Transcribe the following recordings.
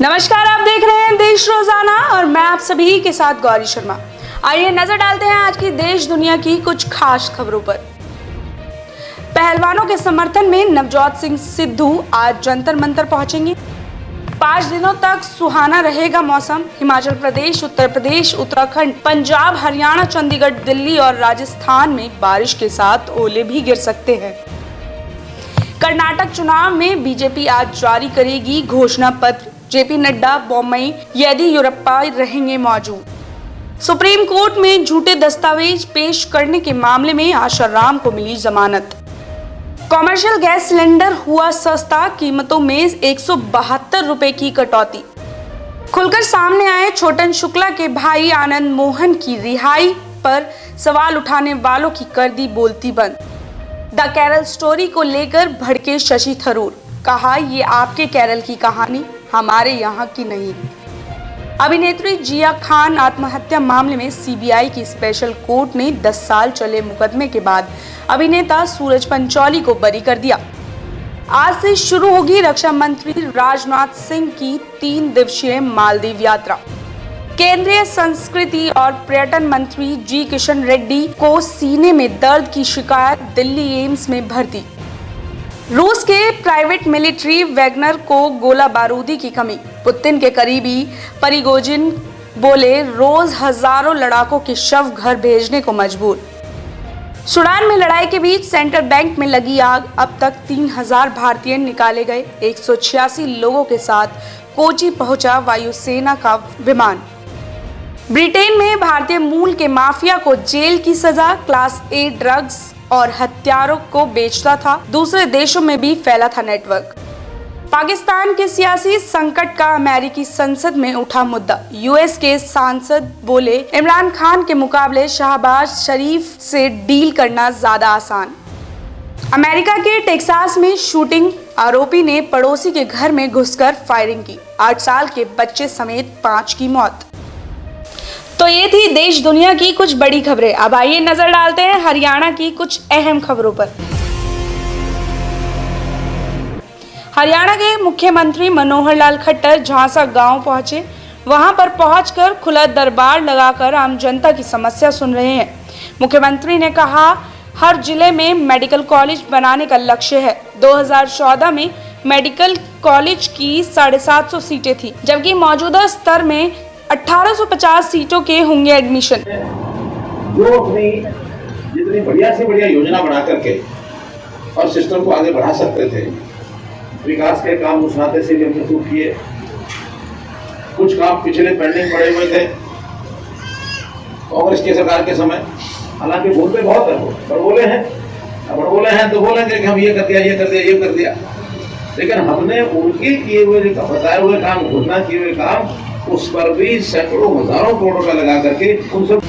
नमस्कार, आप देख रहे हैं देश रोजाना और मैं आप सभी के साथ गौरी शर्मा। आइए नजर डालते हैं आज की देश दुनिया की कुछ खास खबरों पर। पहलवानों के समर्थन में नवजोत सिंह सिद्धू आज जंतर मंतर पहुंचेंगे। 5 दिनों तक सुहाना रहेगा मौसम। हिमाचल प्रदेश, उत्तर प्रदेश, उत्तराखंड, पंजाब, हरियाणा, चंडीगढ़, दिल्ली और राजस्थान में बारिश के साथ ओले भी गिर सकते हैं। कर्नाटक चुनाव में बीजेपी आज जारी करेगी घोषणा पत्र। जेपी नड्डा, बोम्मई, येदियुरप्पा रहेंगे मौजूद। सुप्रीम कोर्ट में झूठे दस्तावेज पेश करने के मामले में आशाराम को मिली जमानत। कॉमर्शियल गैस सिलेंडर हुआ सस्ता, कीमतों में 172 रुपए की कटौती। खुलकर सामने आए छोटन शुक्ला के भाई आनंद मोहन की रिहाई पर सवाल उठाने वालों की कर दी बोलती बंद। द केरल स्टोरी को लेकर भड़के शशि थरूर, कहा ये आपके केरल की कहानी, हमारे यहाँ की नहीं। अभिनेत्री जिया खान आत्महत्या मामले में सीबीआई की स्पेशल कोर्ट ने 10 साल चले मुकदमे के बाद अभिनेता सूरज पंचौली को बरी कर दिया। आज से शुरू होगी रक्षा मंत्री राजनाथ सिंह की 3 दिवसीय मालदीव यात्रा। केंद्रीय संस्कृति और पर्यटन मंत्री जी किशन रेड्डी को सीने में दर्द की शिकायत, दिल्ली एम्स में भर्ती। रूस के प्राइवेट मिलिट्री वैगनर को गोला बारूदी की कमी। पुतिन के करीबी प्रिगोजिन बोले रोज हजारों लड़ाकों के शव घर भेजने को मजबूर। सूडान में लड़ाई के बीच सेंट्रल बैंक में लगी आग, अब तक 3000 भारतीय निकाले गए। 186 लोगों के साथ कोची पहुंचा वायुसेना का विमान। ब्रिटेन में भारतीय मूल के माफिया को जेल की सजा, क्लास ए ड्रग्स और हथियारों को बेचता था। दूसरे देशों में भी फैला था नेटवर्क। पाकिस्तान के सियासी संकट का अमेरिकी संसद में उठा मुद्दा। यूएस के सांसद बोले इमरान खान के मुकाबले शहबाज शरीफ से डील करना ज्यादा आसान। अमेरिका के टेक्सास में शूटिंग, आरोपी ने पड़ोसी के घर में घुसकर फायरिंग की। 8 साल के बच्चे समेत 5 की मौत। तो ये थी देश दुनिया की कुछ बड़ी खबरें। अब आइए नजर डालते हैं हरियाणा की कुछ अहम खबरों पर। हरियाणा के मुख्यमंत्री मनोहर लाल खट्टर झांसा गांव पहुंचे। वहां पर पहुंचकर खुला दरबार लगाकर आम जनता की समस्या सुन रहे हैं। मुख्यमंत्री ने कहा हर जिले में मेडिकल कॉलेज बनाने का लक्ष्य है। 2014 में मेडिकल कॉलेज की 750 सीटें थी, जबकि मौजूदा स्तर में 1850 सीटों के होंगे एडमिशन। जो अपनी जितनी बढ़िया से बढ़िया योजना बना करके और सिस्टम को आगे बढ़ा सकते थे, विकास के काम उस नाते से भी हमने शुरू किए। कुछ काम पिछले पेंडिंग पड़े हुए थे कांग्रेस की सरकार के समय, हालांकि बोलते बहुत है, बड़बोले हैं तो बोलेंगे कि हम ये कर दिया, ये कर दिया, ये कर दिया, लेकिन हमने उनके किए हुए बताए हुए काम, घोषणा किए हुए काम, उस पर भी सैकड़ों हजारों करोड़ रुपए लगा करके उन सब।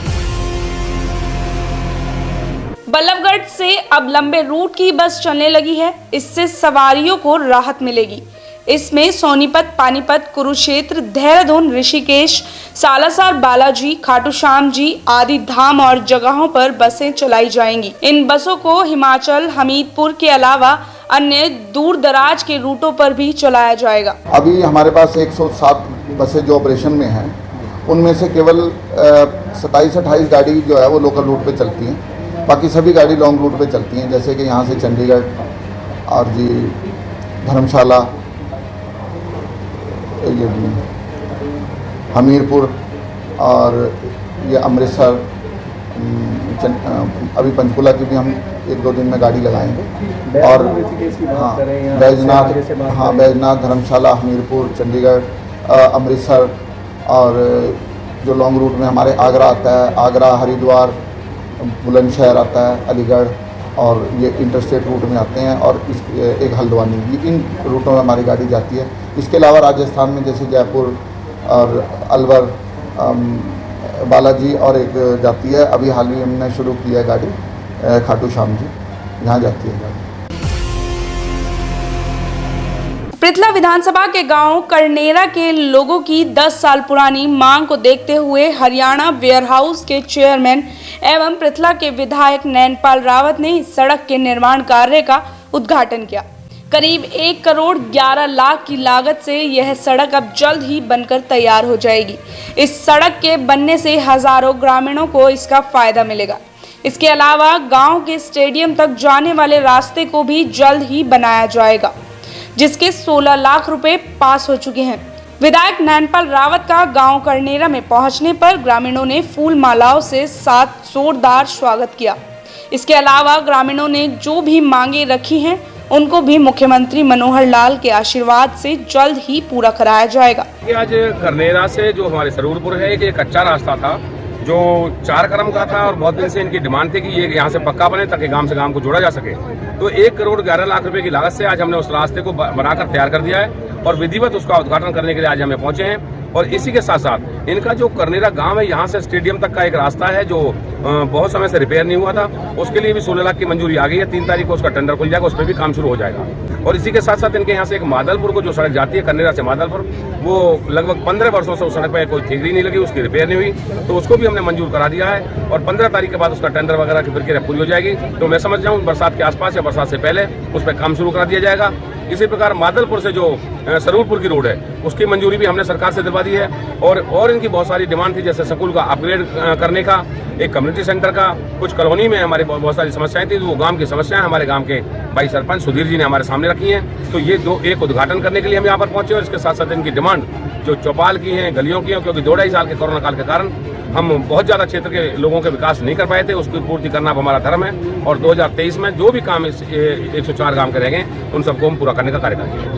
बल्लभगढ़ से अब लंबे रूट की बस चलने लगी है। इससे सवारियों को राहत मिलेगी। इसमें सोनीपत, पानीपत, कुरुक्षेत्र, देहरादून, ऋषिकेश, सालासर, बालाजी, खाटू श्याम जी आदि धाम और जगहों पर बसें चलाई जाएंगी। इन बसों को हिमाचल, हमीरपुर के अलावा अन्य दूर दराज के रूटों पर भी चलाया जाएगा। अभी हमारे पास 107 बसें जो ऑपरेशन में हैं, उनमें से केवल 27-28 गाड़ी जो है वो लोकल रूट पे चलती हैं। बाकी सभी गाड़ी लॉन्ग रूट पे चलती हैं, जैसे कि यहाँ से चंडीगढ़ और जी धर्मशाला, ये हमीरपुर और ये अमृतसर, अभी पंचकुला की भी हम 1-2 दिन में गाड़ी लगाएंगे। और हाँ, बैजनाथ, धर्मशाला, हमीरपुर, चंडीगढ़, अमृतसर और जो लॉन्ग रूट में हमारे आगरा आता है, आगरा, हरिद्वार, बुलंदशहर आता है, अलीगढ़, और ये इंटरस्टेट रूट में आते हैं, और एक हल्द्वानी, इन रूटों में हमारी गाड़ी जाती है। इसके अलावा राजस्थान में जैसे जयपुर और अलवर, बालाजी और एक जाती है, अभी हाल ही हमने शुरू की है गाड़ी खाटू श्याम जी, यहाँ जाती है गाड़ी। पृथला विधानसभा के गांव करनेरा के लोगों की 10 साल पुरानी मांग को देखते हुए हरियाणा वेयरहाउस के चेयरमैन एवं पृथला के विधायक नैनपाल रावत ने इस सड़क के निर्माण कार्य का उद्घाटन किया। करीब 1 करोड़ 11 लाख की लागत से यह सड़क अब जल्द ही बनकर तैयार हो जाएगी। इस सड़क के बनने से हजारों ग्रामीणों को इसका फायदा मिलेगा। इसके अलावा गांव के स्टेडियम तक जाने वाले रास्ते को भी जल्द ही बनाया जाएगा, जिसके 16 लाख रुपए पास हो चुके हैं। विधायक नैनपाल रावत का गांव करनेरा में पहुंचने पर ग्रामीणों ने फूल मालाओं से साथ जोरदार स्वागत किया। इसके अलावा ग्रामीणों ने जो भी मांगे रखी हैं उनको भी मुख्यमंत्री मनोहर लाल के आशीर्वाद से जल्द ही पूरा कराया जाएगा। आज करनेरा से जो हमारे सरूरपुर है एक कच्चा रास्ता था जो 4 कदम का था और बहुत दिन से इनकी डिमांड थी कि ये यहाँ से पक्का बने ताकि गांव से गांव को जोड़ा जा सके। तो 1 करोड़ 11 लाख रुपए की लागत से आज हमने उस रास्ते को बनाकर तैयार कर दिया है और विधिवत उसका उद्घाटन करने के लिए आज हमें पहुंचे हैं। और इसी के साथ साथ इनका जो करनेरा गांव है यहाँ से स्टेडियम तक का एक रास्ता है जो बहुत समय से रिपेयर नहीं हुआ था, उसके लिए भी 16 लाख की मंजूरी आ गई है। 3 तारीख को उसका टेंडर खुल जाएगा, उस पर भी काम शुरू हो जाएगा। और इसी के साथ साथ इनके यहाँ से एक मादलपुर को जो सड़क जाती है करनेरा से मादलपुर, वो लगभग 15 वर्षों से उस सड़क पर कोई ठेकरी नहीं लगी, उसकी रिपेयर नहीं हुई, तो उसको भी हमने मंजूर करा दिया है। और 15 तारीख के बाद उसका टेंडर वगैरह की प्रक्रिया पूरी हो जाएगी। तो मैं समझ रहा हूँ बरसात के आसपास या बरसात से पहले उस पर काम शुरू करा दिया जाएगा। इसी प्रकार मादलपुर से जो सरूरपुर की रोड है उसकी मंजूरी भी हमने सरकार से दिलवा दी है। और इनकी बहुत सारी डिमांड थी, जैसे स्कूल का अपग्रेड करने का, एक कम्युनिटी सेंटर का, कुछ कॉलोनी में हमारे बहुत सारी समस्याएं थी, तो वो गांव की समस्याएं हमारे गांव के भाई सरपंच सुधीर जी ने हमारे सामने रखी हैं। तो ये एक उद्घाटन करने के लिए हम यहाँ पर पहुंचे और इसके साथ साथ इनकी डिमांड जो चौपाल की हैं, गलियों की हैं, क्योंकि 2-2.5 साल के कोरोना काल के कारण हम बहुत ज़्यादा क्षेत्र के लोगों के विकास नहीं कर पाए थे, उसकी पूर्ति करना अब हमारा धर्म है। और 2023 में जो भी काम इस 104 गांव के रह गए उन सबको हम पूरा करने का कार्य करेंगे।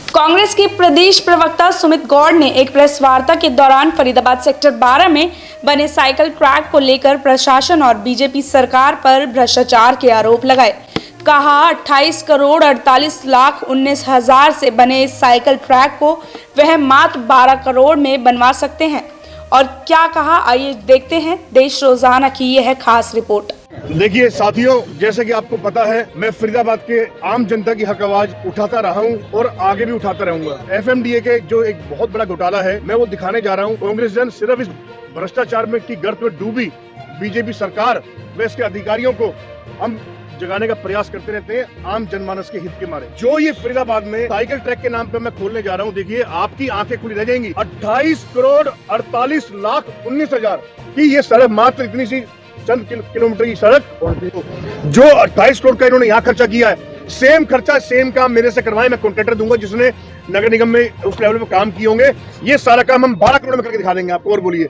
कांग्रेस के प्रदेश प्रवक्ता सुमित गौड़ ने एक प्रेस वार्ता के दौरान फरीदाबाद सेक्टर 12 में बने साइकिल ट्रैक को लेकर प्रशासन और बीजेपी सरकार पर भ्रष्टाचार के आरोप लगाए। कहा 28 करोड़ 48 लाख 19 हजार से बने इस साइकिल ट्रैक को वह मात्र 12 करोड़ में बनवा सकते हैं। और क्या कहा, आइए देखते हैं देश रोजाना की यह खास रिपोर्ट। देखिए साथियों, जैसे कि आपको पता है मैं फरीदाबाद के आम जनता की हक आवाज उठाता रहा हूं और आगे भी उठाता रहूंगा। एफएमडीए के जो एक बहुत बड़ा घोटाला है मैं वो दिखाने जा रहा हूं। कांग्रेस जन सिर्फ इस भ्रष्टाचार में की गर्त में डूबी बीजेपी सरकार व इसके अधिकारियों को हम जगाने का प्रयास करते रहते हैं आम जनमानस के हित के मारे। जो ये फरीदाबाद में साइकिल ट्रैक के नाम पे मैं खोलने जा रहा हूँ, देखिए आपकी आंखें खुली रह जाएंगी। 28 करोड़ 48 लाख 19 हजार की ये सड़क, मात्र इतनी सी चंद किलोमीटर की सड़क, जो 28 करोड़ का इन्होंने यहाँ खर्चा किया है। सेम खर्चा सेम काम मेरे से करवाए, मैं कॉन्ट्रैक्टर दूंगा जिसने नगर निगम में उस लेवल पे काम किए होंगे। ये सारा काम हम 12 करोड़ में करके दिखा देंगे आपको। और बोलिए।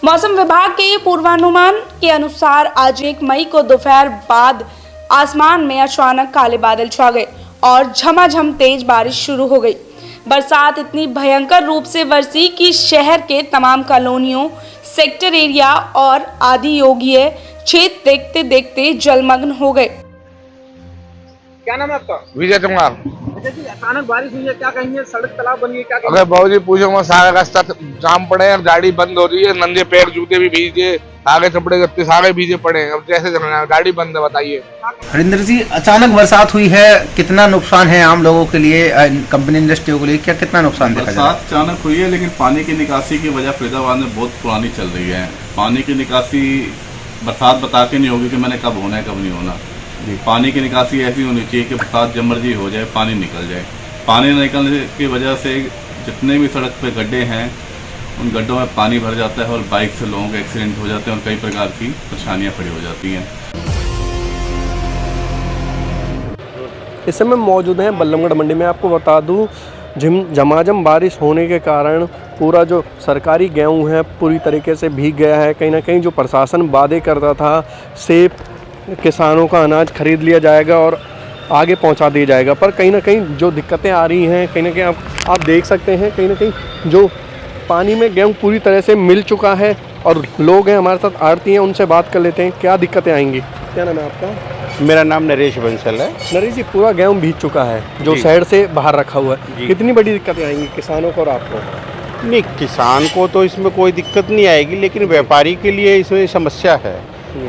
मौसम विभाग के पूर्वानुमान के अनुसार आज 1 मई को दोपहर बाद आसमान में अचानक काले बादल छा गए और झमाझम तेज बारिश शुरू हो गई। बरसात इतनी भयंकर रूप से बरसी कि शहर के तमाम कॉलोनियों, सेक्टर एरिया और आदि योगीय क्षेत्र देखते देखते जलमग्न हो गए। क्या नाम है आपका? विजय कुमार। जी, अचानक बारिश हुई है, क्या कहेंगे? सड़क तालाब बनी है, क्या कहेंगे? अगर बाबूजी पूछो मैं सारा रास्ता जाम पड़े हैं, गाड़ी बंद हो रही है, नंगे पैर जूते भी भीगे, आगे कपड़े गत्ते सारे भीगे पड़े हैं। अब कैसे चलना है, गाड़ी बंद है, बताइए। हरिंदर जी, अचानक बरसात हुई है, कितना नुकसान है आम लोगों के लिए, कंपनी इंडस्ट्रियों के लिए, क्या कितना नुकसान देखा जाए? बरसात अचानक हुई है लेकिन पानी की निकासी की वजह फरीदाबाद में बहुत पुरानी चल रही है। पानी की निकासी बरसात बता के नहीं होगी कि मैंने कब होना है कब नहीं होना। पानी की निकासी ऐसी होनी चाहिए कि बरसात जब मर्जी हो जाए पानी निकल जाए। पानी निकलने की वजह से जितने भी सड़क पे गड्ढे हैं उन गड्ढों में पानी भर जाता है और बाइक से लोगों के एक्सीडेंट हो जाते हैं और कई प्रकार की परेशानियां खड़ी हो जाती हैं। इस समय मौजूद हैं बल्लमगढ़ मंडी में। आपको बता दूं झमाझम बारिश होने के कारण पूरा जो सरकारी गेहूं है पूरी तरीके से भीग गया है। कहीं ना कहीं जो प्रशासन वादे करता था सेब किसानों का अनाज खरीद लिया जाएगा और आगे पहुंचा दिया जाएगा, पर कहीं ना कहीं जो दिक्कतें आ रही हैं, कहीं ना कहीं आप देख सकते हैं कहीं ना कहीं जो पानी में गेहूं पूरी तरह से मिल चुका है। और लोग हैं हमारे साथ, आड़ती हैं, उनसे बात कर लेते हैं क्या दिक्कतें आएंगी। क्या नाम है आपका? मेरा नाम नरेश बंसल है। नरेश जी, पूरा गेहूं भीग चुका है जो शहर से बाहर रखा हुआ है, कितनी बड़ी दिक्कतें आएंगी किसानों को और आपको? नहीं, किसान को तो इसमें कोई दिक्कत नहीं आएगी, लेकिन व्यापारी के लिए इसमें समस्या है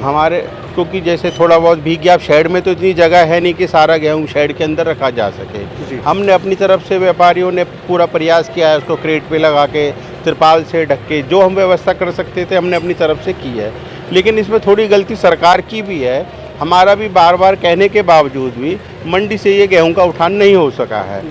हमारे, क्योंकि जैसे थोड़ा बहुत भीग गया। अब शेड में तो इतनी जगह है नहीं कि सारा गेहूं शेड के अंदर रखा जा सके। हमने अपनी तरफ से व्यापारियों ने पूरा प्रयास किया है, उसको क्रेट पे लगा के तिरपाल से ढक के जो हम व्यवस्था कर सकते थे हमने अपनी तरफ से की है। लेकिन इसमें थोड़ी गलती सरकार की भी है। हमारा भी बार बार कहने के बावजूद भी मंडी से ये गेहूं का उठान नहीं हो सका है।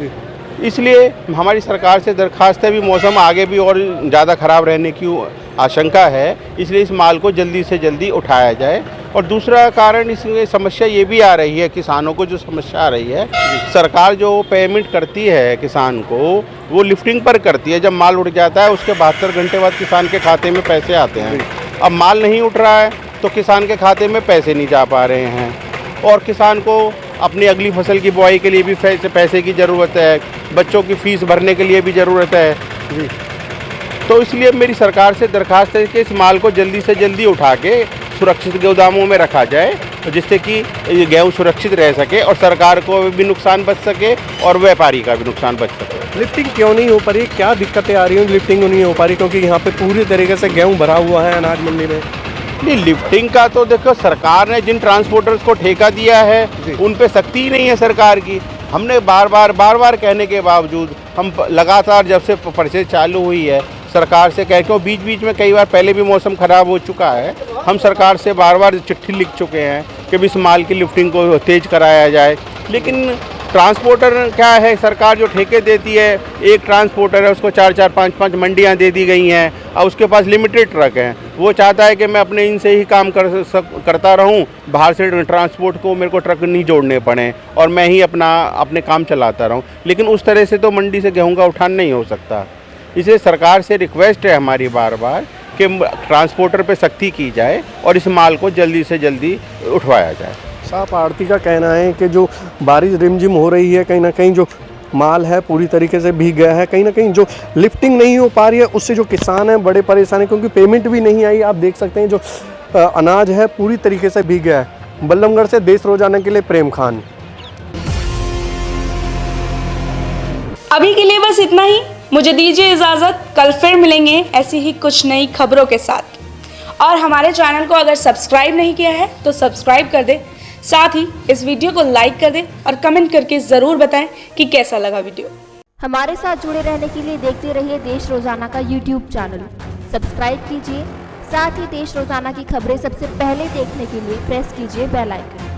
इसलिए हमारी सरकार से दरखास्त है, भी मौसम आगे भी और ज़्यादा ख़राब रहने की आशंका है, इसलिए इस माल को जल्दी से जल्दी उठाया जाए। और दूसरा कारण इसमें समस्या ये भी आ रही है, किसानों को जो समस्या आ रही है, सरकार जो पेमेंट करती है किसान को वो लिफ्टिंग पर करती है। जब माल उठ जाता है उसके 72 घंटे बाद किसान के खाते में पैसे आते हैं। अब माल नहीं उठ रहा है तो किसान के खाते में पैसे नहीं जा पा रहे हैं, और किसान को अपनी अगली फसल की बुआई के लिए भी पैसे की ज़रूरत है, बच्चों की फ़ीस भरने के लिए भी ज़रूरत है जी। तो इसलिए मेरी सरकार से दरखास्त है कि इस माल को जल्दी से जल्दी उठा के सुरक्षित गोदामों में रखा जाए, जिससे कि ये गेहूँ सुरक्षित रह सके और सरकार को भी नुकसान बच सके और व्यापारी का भी नुकसान बच सके। लिफ्टिंग क्यों नहीं हो पा रही, क्या दिक्कतें आ रही हैं लिफ्टिंग नहीं हो पा रही? क्योंकि यहाँ पे पूरी तरीके से गेहूँ भरा हुआ है अनाज मंडी में। नहीं, लिफ्टिंग का तो देखो, सरकार ने जिन ट्रांसपोर्टर्स को ठेका दिया है उन पे सख्ती ही नहीं है सरकार की। हमने बार बार कहने के बावजूद हम लगातार जब से परचेज चालू हुई है सरकार से कह के, बीच बीच में कई बार पहले भी मौसम ख़राब हो चुका है, हम सरकार से बार चिट्ठी लिख चुके हैं कि इस माल की लिफ्टिंग को तेज़ कराया जाए। लेकिन ट्रांसपोर्टर क्या है, सरकार जो ठेके देती है, एक ट्रांसपोर्टर है उसको 4-4, 5-5 मंडियां दे दी गई हैं और उसके पास लिमिटेड ट्रक हैं। वो चाहता है कि मैं अपने इनसे ही काम करता रहूं, बाहर से ट्रांसपोर्ट को मेरे को ट्रक नहीं जोड़ने पड़े और मैं ही अपने काम चलाता रहूं। लेकिन उस तरह से तो मंडी से गेहूँ का उठान नहीं हो सकता। इसलिए सरकार से रिक्वेस्ट है हमारी बार कि ट्रांसपोर्टर पे सख्ती की जाए और इस माल को जल्दी से जल्दी उठवाया जाए। साहब, आड़ती का कहना है कि जो बारिश रिमझिम हो रही है, कहीं ना कहीं जो माल है पूरी तरीके से भीग गया है, कहीं ना कहीं जो लिफ्टिंग नहीं हो पा रही है उससे जो किसान हैं बड़े परेशान हैं, क्योंकि पेमेंट भी नहीं आई। आप देख सकते हैं जो अनाज है पूरी तरीके से भीग गया है। बल्लभगढ़ से देश रोजाना के लिए प्रेम खान। अभी के लिए बस इतना ही, मुझे दीजिए इजाज़त। कल फिर मिलेंगे ऐसी ही कुछ नई खबरों के साथ। और हमारे चैनल को अगर सब्सक्राइब नहीं किया है तो सब्सक्राइब कर दे, साथ ही इस वीडियो को लाइक कर दे और कमेंट करके ज़रूर बताएं कि कैसा लगा वीडियो। हमारे साथ जुड़े रहने के लिए देखते रहिए देश रोजाना का यूट्यूब चैनल, सब्सक्राइब कीजिए। साथ ही देश रोजाना की खबरें सबसे पहले देखने के लिए प्रेस कीजिए बेल आइकन।